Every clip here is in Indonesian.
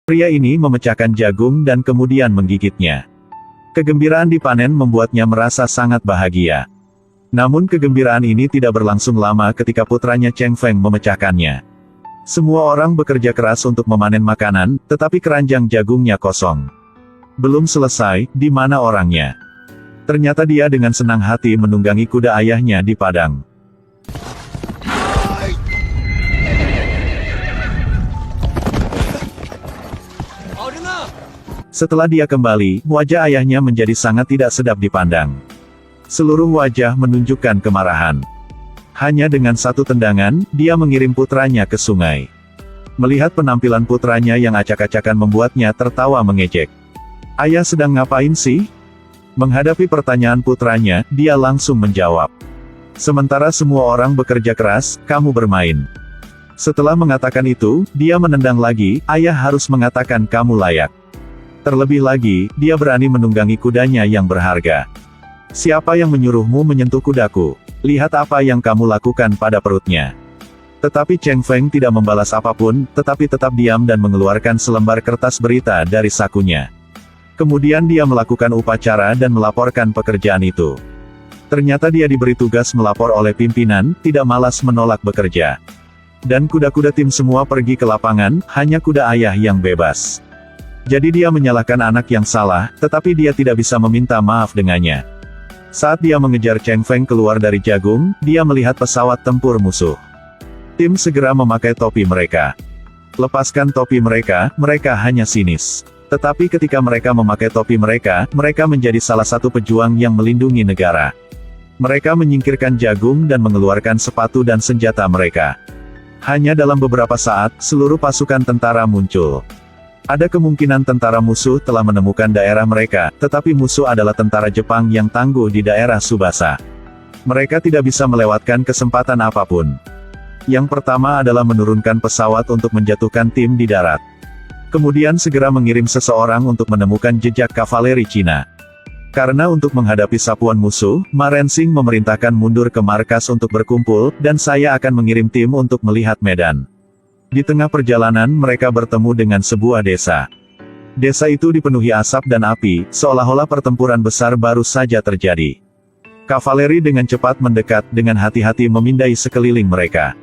Pria ini memecahkan jagung dan kemudian menggigitnya. Kegembiraan dipanen membuatnya merasa sangat bahagia. Namun kegembiraan ini tidak berlangsung lama ketika putranya Cheng Feng memecahkannya. Semua orang bekerja keras untuk memanen makanan, tetapi keranjang jagungnya kosong. Belum selesai, di mana orangnya? Ternyata dia dengan senang hati menunggangi kuda ayahnya di padang. Setelah dia kembali, wajah ayahnya menjadi sangat tidak sedap dipandang. Seluruh wajah menunjukkan kemarahan. Hanya dengan satu tendangan, dia mengirim putranya ke sungai. Melihat penampilan putranya yang acak-acakan membuatnya tertawa mengejek. "Ayah sedang ngapain sih?" Menghadapi pertanyaan putranya, dia langsung menjawab. "Sementara semua orang bekerja keras, kamu bermain." Setelah mengatakan itu, dia menendang lagi, "Ayah harus mengatakan kamu layak. Terlebih lagi, dia berani menunggangi kudanya yang berharga. Siapa yang menyuruhmu menyentuh kudaku? Lihat apa yang kamu lakukan pada perutnya." Tetapi Cheng Feng tidak membalas apapun, tetapi tetap diam dan mengeluarkan selembar kertas berita dari sakunya. Kemudian dia melakukan upacara dan melaporkan pekerjaan itu. Ternyata dia diberi tugas melapor oleh pimpinan, tidak malas menolak bekerja. Dan kuda-kuda tim semua pergi ke lapangan, hanya kuda ayah yang bebas. Jadi dia menyalahkan anak yang salah, tetapi dia tidak bisa meminta maaf dengannya. Saat dia mengejar Cheng Feng keluar dari jagung, dia melihat pesawat tempur musuh. Tim segera memakai topi mereka. Lepaskan topi mereka, mereka hanya sinis. Tetapi ketika mereka memakai topi mereka, mereka menjadi salah satu pejuang yang melindungi negara. Mereka menyingkirkan jagung dan mengeluarkan sepatu dan senjata mereka. Hanya dalam beberapa saat, seluruh pasukan tentara muncul. Ada kemungkinan tentara musuh telah menemukan daerah mereka, tetapi musuh adalah tentara Jepang yang tangguh di daerah Tsubasa. Mereka tidak bisa melewatkan kesempatan apapun. Yang pertama adalah menurunkan pesawat untuk menjatuhkan tim di darat. Kemudian segera mengirim seseorang untuk menemukan jejak kavaleri Cina. Karena untuk menghadapi sapuan musuh, Ma Rensing memerintahkan mundur ke markas untuk berkumpul, dan saya akan mengirim tim untuk melihat medan. Di tengah perjalanan mereka bertemu dengan sebuah desa. Desa itu dipenuhi asap dan api, seolah-olah pertempuran besar baru saja terjadi. Kavaleri dengan cepat mendekat, dengan hati-hati memindai sekeliling mereka.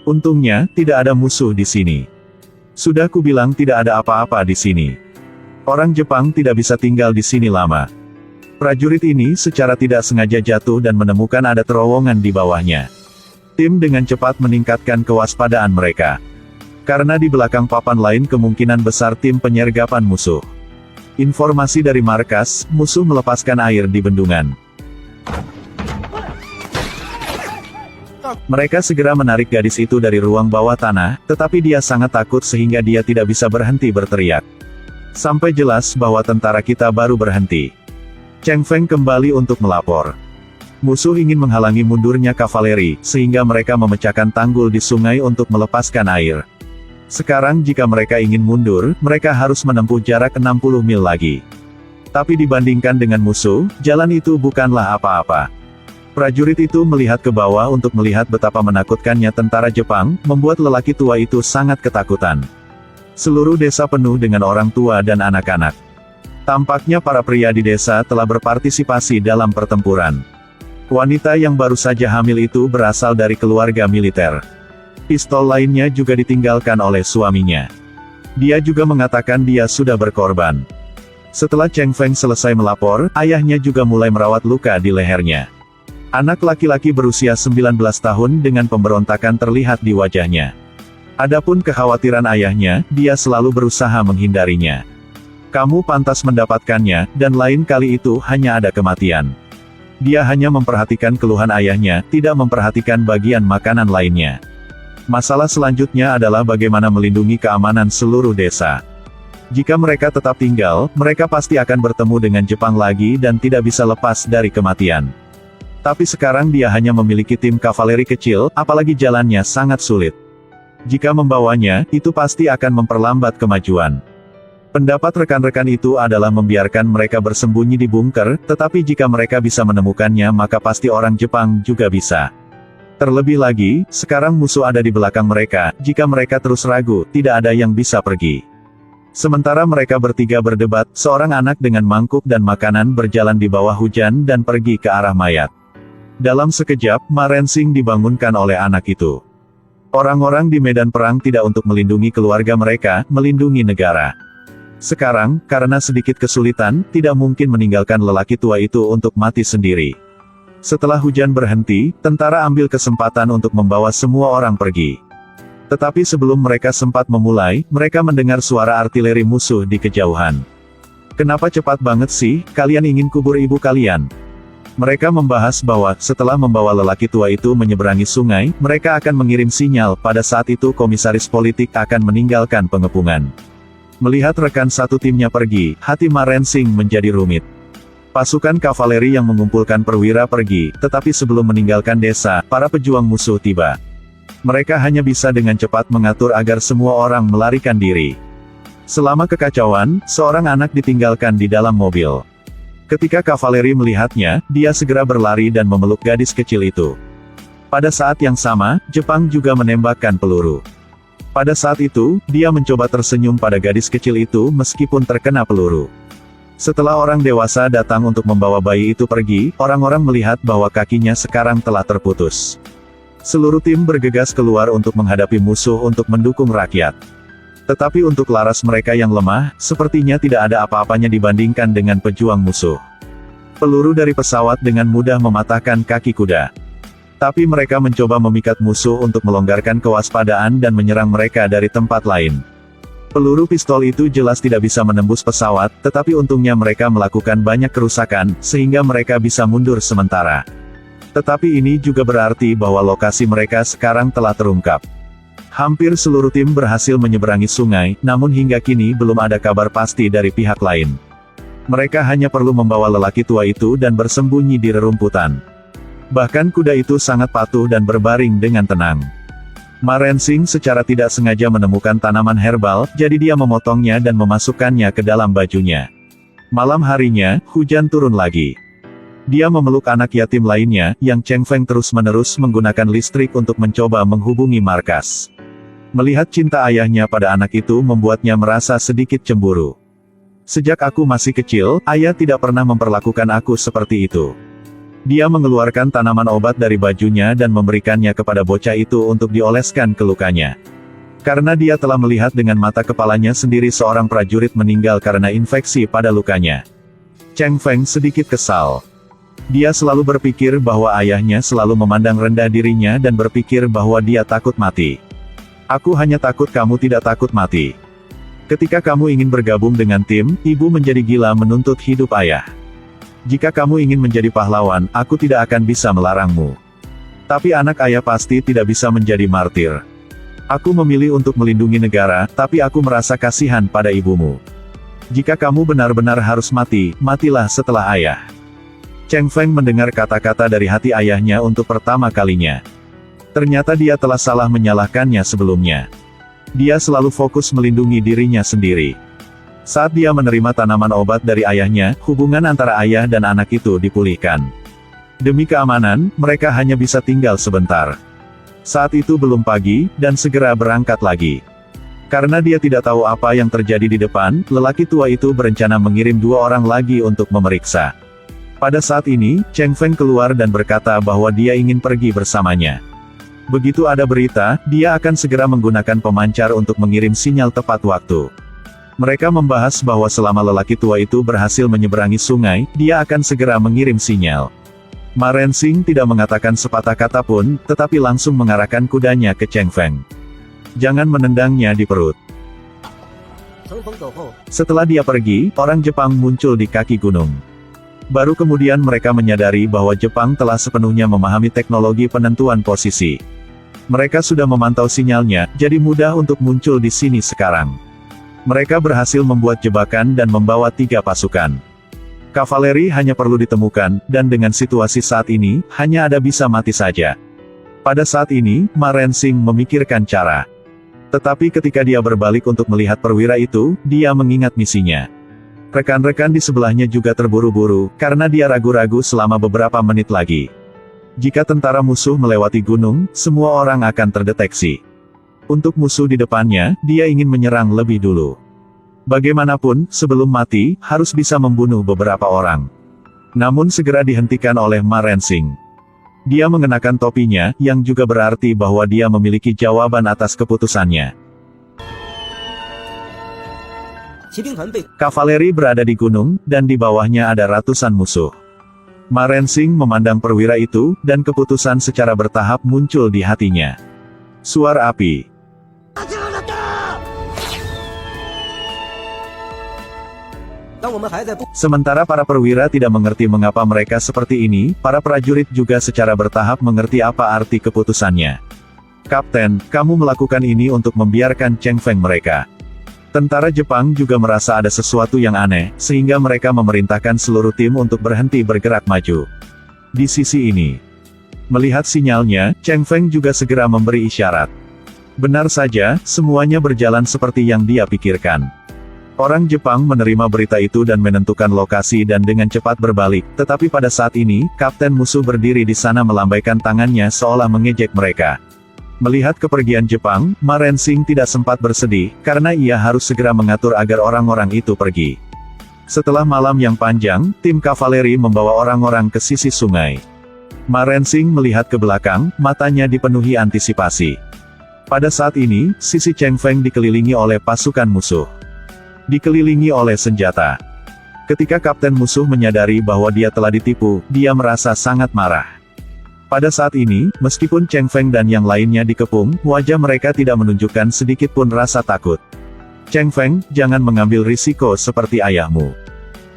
Untungnya, tidak ada musuh di sini. Sudah kubilang tidak ada apa-apa di sini. Orang Jepang tidak bisa tinggal di sini lama. Prajurit ini secara tidak sengaja jatuh dan menemukan ada terowongan di bawahnya. Tim dengan cepat meningkatkan kewaspadaan mereka. Karena di belakang papan lain kemungkinan besar tim penyergapan musuh. Informasi dari markas, musuh melepaskan air di bendungan. Mereka segera menarik gadis itu dari ruang bawah tanah, tetapi dia sangat takut sehingga dia tidak bisa berhenti berteriak. Sampai jelas bahwa tentara kita baru berhenti. Cheng Feng kembali untuk melapor. Musuh ingin menghalangi mundurnya kavaleri, sehingga mereka memecahkan tanggul di sungai untuk melepaskan air. Sekarang jika mereka ingin mundur, mereka harus menempuh jarak 60 mil lagi. Tapi dibandingkan dengan musuh, jalan itu bukanlah apa-apa. Prajurit itu melihat ke bawah untuk melihat betapa menakutkannya tentara Jepang, membuat lelaki tua itu sangat ketakutan. Seluruh desa penuh dengan orang tua dan anak-anak. Tampaknya para pria di desa telah berpartisipasi dalam pertempuran. Wanita yang baru saja hamil itu berasal dari keluarga militer. Pistol lainnya juga ditinggalkan oleh suaminya. Dia juga mengatakan dia sudah berkorban. Setelah Cheng Feng selesai melapor, ayahnya juga mulai merawat luka di lehernya. Anak laki-laki berusia 19 tahun dengan pemberontakan terlihat di wajahnya. Adapun kekhawatiran ayahnya, dia selalu berusaha menghindarinya. Kamu pantas mendapatkannya, dan lain kali itu hanya ada kematian. Dia hanya memperhatikan keluhan ayahnya, tidak memperhatikan bagian makanan lainnya. Masalah selanjutnya adalah bagaimana melindungi keamanan seluruh desa. Jika mereka tetap tinggal, mereka pasti akan bertemu dengan Jepang lagi dan tidak bisa lepas dari kematian. Tapi sekarang dia hanya memiliki tim kavaleri kecil, apalagi jalannya sangat sulit. Jika membawanya, itu pasti akan memperlambat kemajuan. Pendapat rekan-rekan itu adalah membiarkan mereka bersembunyi di bunker, tetapi jika mereka bisa menemukannya maka pasti orang Jepang juga bisa. Terlebih lagi, sekarang musuh ada di belakang mereka, jika mereka terus ragu, tidak ada yang bisa pergi. Sementara mereka bertiga berdebat, seorang anak dengan mangkuk dan makanan berjalan di bawah hujan dan pergi ke arah mayat. Dalam sekejap, Ma Rensing dibangunkan oleh anak itu. Orang-orang di medan perang tidak untuk melindungi keluarga mereka, melindungi negara. Sekarang, karena sedikit kesulitan, tidak mungkin meninggalkan lelaki tua itu untuk mati sendiri. Setelah hujan berhenti, tentara ambil kesempatan untuk membawa semua orang pergi. Tetapi sebelum mereka sempat memulai, mereka mendengar suara artileri musuh di kejauhan. "Kenapa cepat banget sih, kalian ingin kubur ibu kalian?" Mereka membahas bahwa, setelah membawa lelaki tua itu menyeberangi sungai, mereka akan mengirim sinyal. Pada saat itu komisaris politik akan meninggalkan pengepungan. Melihat rekan satu timnya pergi, hati Ma Rensing menjadi rumit. Pasukan kavaleri yang mengumpulkan perwira pergi, tetapi sebelum meninggalkan desa, para pejuang musuh tiba. Mereka hanya bisa dengan cepat mengatur agar semua orang melarikan diri. Selama kekacauan, seorang anak ditinggalkan di dalam mobil. Ketika kavaleri melihatnya, dia segera berlari dan memeluk gadis kecil itu. Pada saat yang sama, Jepang juga menembakkan peluru. Pada saat itu, dia mencoba tersenyum pada gadis kecil itu meskipun terkena peluru. Setelah orang dewasa datang untuk membawa bayi itu pergi, orang-orang melihat bahwa kakinya sekarang telah terputus. Seluruh tim bergegas keluar untuk menghadapi musuh untuk mendukung rakyat. Tetapi untuk laras mereka yang lemah, sepertinya tidak ada apa-apanya dibandingkan dengan pejuang musuh. Peluru dari pesawat dengan mudah mematahkan kaki kuda. Tapi mereka mencoba memikat musuh untuk melonggarkan kewaspadaan dan menyerang mereka dari tempat lain. Peluru pistol itu jelas tidak bisa menembus pesawat, tetapi untungnya mereka melakukan banyak kerusakan, sehingga mereka bisa mundur sementara. Tetapi ini juga berarti bahwa lokasi mereka sekarang telah terungkap. Hampir seluruh tim berhasil menyeberangi sungai, namun hingga kini belum ada kabar pasti dari pihak lain. Mereka hanya perlu membawa lelaki tua itu dan bersembunyi di rerumputan. Bahkan kuda itu sangat patuh dan berbaring dengan tenang. Ma Rensing secara tidak sengaja menemukan tanaman herbal, jadi dia memotongnya dan memasukkannya ke dalam bajunya. Malam harinya, hujan turun lagi. Dia memeluk anak yatim lainnya, yang Cheng Feng terus-menerus menggunakan listrik untuk mencoba menghubungi markas. Melihat cinta ayahnya pada anak itu membuatnya merasa sedikit cemburu. "Sejak aku masih kecil, ayah tidak pernah memperlakukan aku seperti itu." Dia mengeluarkan tanaman obat dari bajunya dan memberikannya kepada bocah itu untuk dioleskan ke lukanya. Karena dia telah melihat dengan mata kepalanya sendiri seorang prajurit meninggal karena infeksi pada lukanya. Cheng Feng sedikit kesal. Dia selalu berpikir bahwa ayahnya selalu memandang rendah dirinya dan berpikir bahwa dia takut mati. "Aku hanya takut kamu tidak takut mati. Ketika kamu ingin bergabung dengan tim, ibu menjadi gila menuntut hidup ayah. Jika kamu ingin menjadi pahlawan, aku tidak akan bisa melarangmu. Tapi anak ayah pasti tidak bisa menjadi martir. Aku memilih untuk melindungi negara, tapi aku merasa kasihan pada ibumu. Jika kamu benar-benar harus mati, matilah setelah ayah." Cheng Feng mendengar kata-kata dari hati ayahnya untuk pertama kalinya. Ternyata dia telah salah menyalahkannya sebelumnya. Dia selalu fokus melindungi dirinya sendiri. Saat dia menerima tanaman obat dari ayahnya, hubungan antara ayah dan anak itu dipulihkan. Demi keamanan, mereka hanya bisa tinggal sebentar. Saat itu belum pagi, dan segera berangkat lagi. Karena dia tidak tahu apa yang terjadi di depan, lelaki tua itu berencana mengirim 2 orang lagi untuk memeriksa. Pada saat ini, Cheng Feng keluar dan berkata bahwa dia ingin pergi bersamanya. Begitu ada berita, dia akan segera menggunakan pemancar untuk mengirim sinyal tepat waktu. Mereka membahas bahwa selama lelaki tua itu berhasil menyeberangi sungai, dia akan segera mengirim sinyal. Ma Rensing tidak mengatakan sepatah kata pun, tetapi langsung mengarahkan kudanya ke Cheng Feng. Jangan menendangnya di perut. Setelah dia pergi, orang Jepang muncul di kaki gunung. Baru kemudian mereka menyadari bahwa Jepang telah sepenuhnya memahami teknologi penentuan posisi. Mereka sudah memantau sinyalnya, jadi mudah untuk muncul di sini sekarang. Mereka berhasil membuat jebakan dan membawa 3 pasukan. Kavaleri hanya perlu ditemukan, dan dengan situasi saat ini, hanya ada bisa mati saja. Pada saat ini, Ma Rensing memikirkan cara. Tetapi ketika dia berbalik untuk melihat perwira itu, dia mengingat misinya. Rekan-rekan di sebelahnya juga terburu-buru, karena dia ragu-ragu selama beberapa menit lagi. Jika tentara musuh melewati gunung, semua orang akan terdeteksi. Untuk musuh di depannya, dia ingin menyerang lebih dulu. Bagaimanapun, sebelum mati, harus bisa membunuh beberapa orang. Namun segera dihentikan oleh Ma Rensing. Dia mengenakan topinya, yang juga berarti bahwa dia memiliki jawaban atas keputusannya. Kavaleri berada di gunung, dan di bawahnya ada ratusan musuh. Ma Rensing memandang perwira itu, dan keputusan secara bertahap muncul di hatinya. Suar api. Sementara para perwira tidak mengerti mengapa mereka seperti ini, para prajurit juga secara bertahap mengerti apa arti keputusannya. Kapten, kamu melakukan ini untuk membiarkan Cheng Feng mereka. Tentara Jepang juga merasa ada sesuatu yang aneh, sehingga mereka memerintahkan seluruh tim untuk berhenti bergerak maju. Di sisi ini, melihat sinyalnya, Cheng Feng juga segera memberi isyarat. Benar saja, semuanya berjalan seperti yang dia pikirkan. Orang Jepang menerima berita itu dan menentukan lokasi dan dengan cepat berbalik, tetapi pada saat ini, kapten musuh berdiri di sana melambaikan tangannya seolah mengejek mereka. Melihat kepergian Jepang, Ma Rensing tidak sempat bersedih, karena ia harus segera mengatur agar orang-orang itu pergi. Setelah malam yang panjang, tim kavaleri membawa orang-orang ke sisi sungai. Ma Rensing melihat ke belakang, matanya dipenuhi antisipasi. Pada saat ini, sisi Cheng Feng dikelilingi oleh pasukan musuh. Dikelilingi oleh senjata. Ketika kapten musuh menyadari bahwa dia telah ditipu, dia merasa sangat marah. Pada saat ini, meskipun Cheng Feng dan yang lainnya dikepung, wajah mereka tidak menunjukkan sedikit pun rasa takut. Cheng Feng, jangan mengambil risiko seperti ayahmu.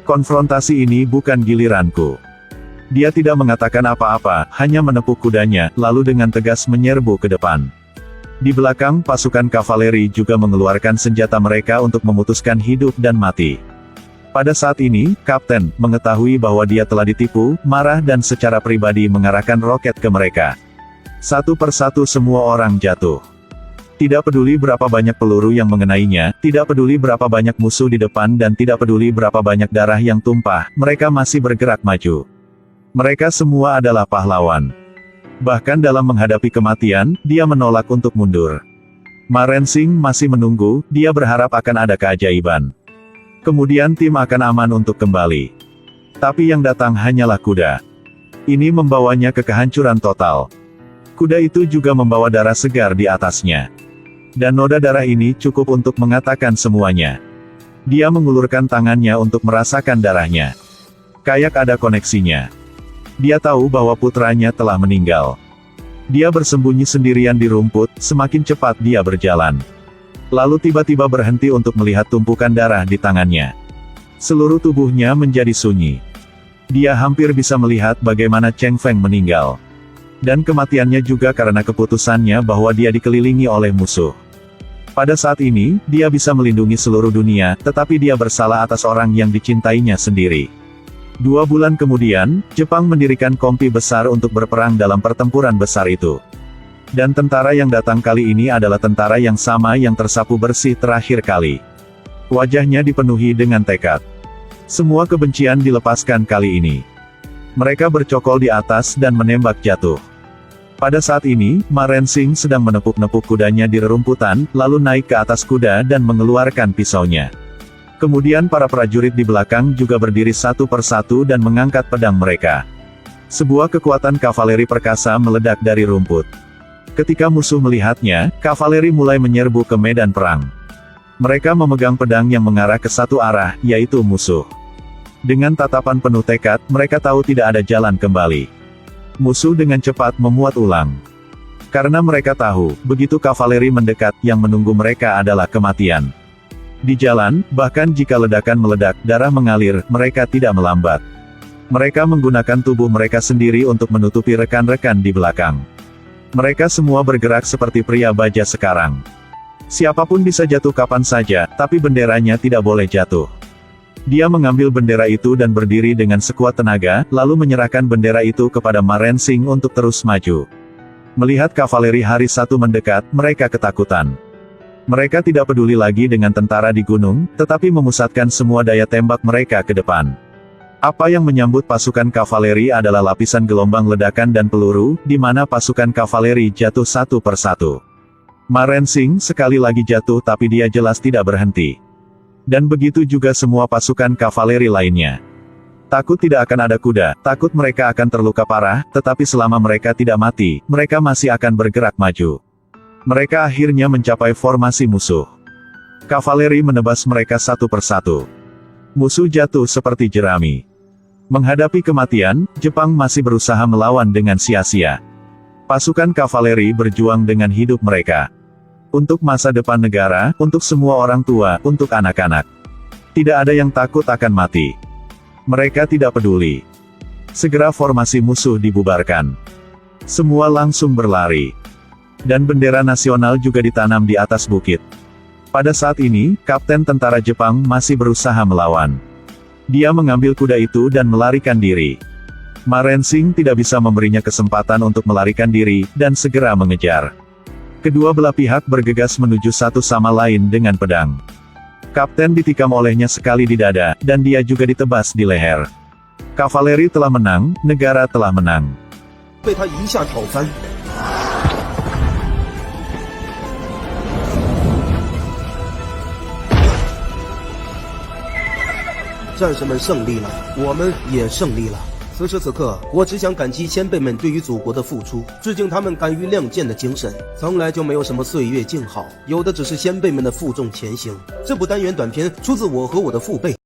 Konfrontasi ini bukan giliranku. Dia tidak mengatakan apa-apa, hanya menepuk kudanya, lalu dengan tegas menyerbu ke depan. Di belakang, pasukan kavaleri juga mengeluarkan senjata mereka untuk memutuskan hidup dan mati. Pada saat ini, kapten, mengetahui bahwa dia telah ditipu, marah dan secara pribadi mengarahkan roket ke mereka. Satu persatu semua orang jatuh. Tidak peduli berapa banyak peluru yang mengenainya, tidak peduli berapa banyak musuh di depan dan tidak peduli berapa banyak darah yang tumpah, mereka masih bergerak maju. Mereka semua adalah pahlawan. Bahkan dalam menghadapi kematian, dia menolak untuk mundur. Ma Rensing masih menunggu, dia berharap akan ada keajaiban. Kemudian tim akan aman untuk kembali. Tapi yang datang hanyalah kuda. Ini membawanya ke kehancuran total. Kuda itu juga membawa darah segar di atasnya. Dan noda darah ini cukup untuk mengatakan semuanya. Dia mengulurkan tangannya untuk merasakan darahnya. Kayak ada koneksinya. Dia tahu bahwa putranya telah meninggal. Dia bersembunyi sendirian di rumput, semakin cepat dia berjalan. Lalu tiba-tiba berhenti untuk melihat tumpukan darah di tangannya. Seluruh tubuhnya menjadi sunyi. Dia hampir bisa melihat bagaimana Cheng Feng meninggal. Dan kematiannya juga karena keputusannya bahwa dia dikelilingi oleh musuh. Pada saat ini, dia bisa melindungi seluruh dunia, tetapi dia bersalah atas orang yang dicintainya sendiri. 2 bulan kemudian, Jepang mendirikan kompi besar untuk berperang dalam pertempuran besar itu. Dan tentara yang datang kali ini adalah tentara yang sama yang tersapu bersih terakhir kali. Wajahnya dipenuhi dengan tekad. Semua kebencian dilepaskan kali ini. Mereka bercokol di atas dan menembak jatuh. Pada saat ini, Ma Rensing sedang menepuk-nepuk kudanya di rerumputan, lalu naik ke atas kuda dan mengeluarkan pisaunya. Kemudian para prajurit di belakang juga berdiri satu persatu dan mengangkat pedang mereka. Sebuah kekuatan kavaleri perkasa meledak dari rumput. Ketika musuh melihatnya, kavaleri mulai menyerbu ke medan perang. Mereka memegang pedang yang mengarah ke satu arah, yaitu musuh. Dengan tatapan penuh tekad, mereka tahu tidak ada jalan kembali. Musuh dengan cepat memuat ulang. Karena mereka tahu, begitu kavaleri mendekat, yang menunggu mereka adalah kematian. Di jalan, bahkan jika ledakan meledak, darah mengalir, mereka tidak melambat. Mereka menggunakan tubuh mereka sendiri untuk menutupi rekan-rekan di belakang. Mereka semua bergerak seperti pria baja sekarang. Siapapun bisa jatuh kapan saja, tapi benderanya tidak boleh jatuh. Dia mengambil bendera itu dan berdiri dengan sekuat tenaga, lalu menyerahkan bendera itu kepada Ma Rensing untuk terus maju. Melihat kavaleri hari satu mendekat, mereka ketakutan. Mereka tidak peduli lagi dengan tentara di gunung, tetapi memusatkan semua daya tembak mereka ke depan. Apa yang menyambut pasukan kavaleri adalah lapisan gelombang ledakan dan peluru, di mana pasukan kavaleri jatuh satu persatu. Ma Rensing sekali lagi jatuh tapi dia jelas tidak berhenti. Dan begitu juga semua pasukan kavaleri lainnya. Takut tidak akan ada kuda, takut mereka akan terluka parah, tetapi selama mereka tidak mati, mereka masih akan bergerak maju. Mereka akhirnya mencapai formasi musuh. Kavaleri menebas mereka satu persatu. Musuh jatuh seperti jerami. Menghadapi kematian, Jepang masih berusaha melawan dengan sia-sia. Pasukan kavaleri berjuang dengan hidup mereka. Untuk masa depan negara, untuk semua orang tua, untuk anak-anak. Tidak ada yang takut akan mati. Mereka tidak peduli. Segera formasi musuh dibubarkan. Semua langsung berlari. Dan bendera nasional juga ditanam di atas bukit. Pada saat ini, Kapten tentara Jepang masih berusaha melawan. Dia mengambil kuda itu dan melarikan diri. Ma Rensing tidak bisa memberinya kesempatan untuk melarikan diri, dan segera mengejar. Kedua belah pihak bergegas menuju satu sama lain dengan pedang. Kapten ditikam olehnya sekali di dada, dan dia juga ditebas di leher. Kavaleri telah menang, negara telah menang. 被他一下挑翻。战士们胜利了，我们也胜利了。此时此刻，我只想感激先辈们对于祖国的付出，致敬他们敢于亮剑的精神。从来就没有什么岁月静好，有的只是先辈们的负重前行。这部单元短片出自我和我的父辈。